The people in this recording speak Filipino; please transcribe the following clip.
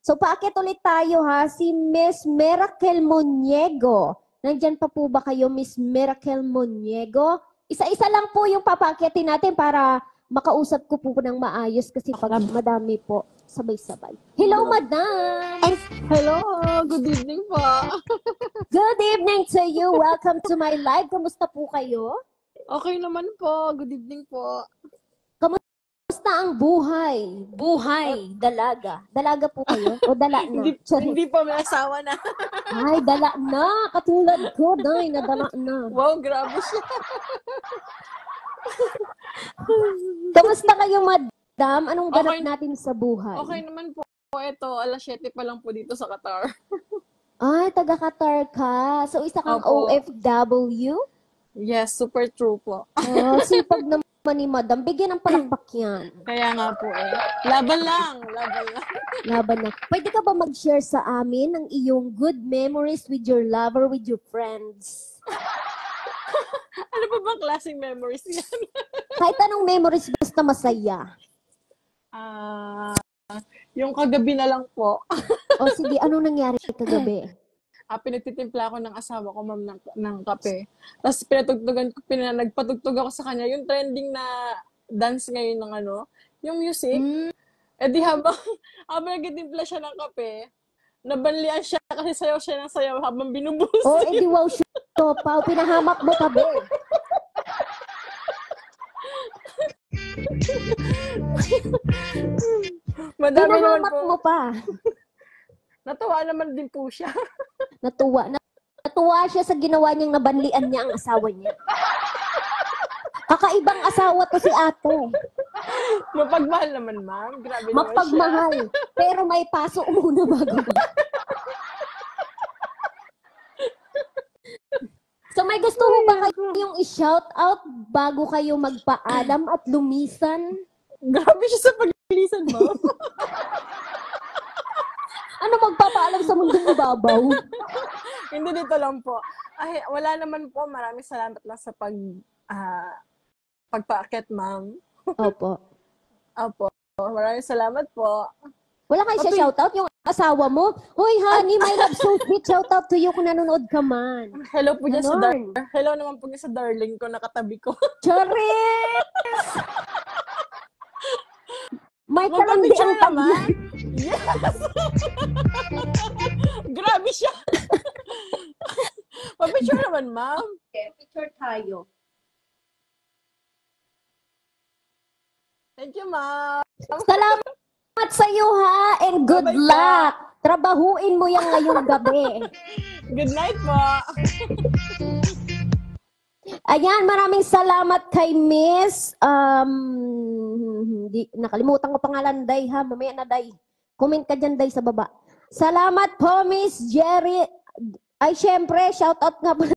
So, paakit ulit tayo ha, si Miss Miracle Moniego. Nandyan pa po ba kayo, Miss Miracle Moniego? Isa-isa lang po yung papaakitin natin para makausap ko po ng maayos kasi pag madami po, sabay-sabay. Hello, Madam! Hello! Good evening po! Good evening to you! Welcome to my live. Kamusta po kayo? Okay naman po. Good evening po. Kamusta ang buhay? Buhay, dalaga. Dalaga po kayo? O dala na? Hindi po, may asawa na. Ay, dala na. Katulad ko, day, nadala na. Wow, grabe siya. Kamusta kayo, Madam? Anong ganap natin sa buhay? Okay naman po. Ito, alas 7 pa lang po dito sa Qatar. Ay, taga-Qatar ka. So, isa kang Opo. OFW? Yes, super true po. Oh, sipag naman ni Madam. Bigyan ng palakpak yan. Kaya nga po eh. Laban lang. Laban lang. Laban na. Pwede ka ba mag-share sa amin ng iyong good memories with your lover, with your friends? Ano pa bang klaseng memories yan? Kahit anong memories, basta masaya. Yung kagabi na lang po. O sige, anong nangyari kagabi? Pinagtitimpla ako ng asawa ko, ma'am, ng kape. Tapos nagpatugtog ako sa kanya. Yung trending na dance ngayon ng yung music. Eh di habang nagtitimpla siya ng kape, nabanlian siya kasi sayaw siya ng sayaw habang binubuhos. Oh, edi wow, Pao, pinahamak mo tabi. Madami naman Pinahamak po. mo pa. Natuwa naman din po siya. Natuwa siya sa ginawa niyang nabanlian niya ang asawa niya. Kakaibang asawa to si ate. Mapagmahal naman, ma'am. Grabe naman Mapagmahal. Pero may paso muna bago. So may gusto mo ba kayong i-shout out bago kayo magpaalam at lumisan? Grabe siya sa paglilisan, ma'am. Ano magpapaalam sa mundong ibabaw? Hindi, dito lang po. Ay, wala naman po. Maraming salamat lang sa pagpaakyat, ma'am. Opo. Opo. Maraming salamat po. Wala kayo siya shoutout? Yung asawa mo? Hoy, honey, my love, so sweet. Shoutout to you kung nanonood ka man. Hello po dyan sa Hello naman po dyan sa darling ko, nakatabi ko. Charis! May kalandi ang naman. Yes! Grabe siya. Papicture naman, ma'am. Okay, picture tayo. Thank you, ma'am. Salamat sa iyo, ha, and good luck. Trabahuin mo yan ngayong gabi. Good night po. Ayan, maraming salamat kay Miss. Nakalimutan ko pangalan, Day, ha. Mamaya na, Day. Comment ka dyan, Day, sa baba. Salamat po, Miss Jerry. Ay, syempre, shout out nga po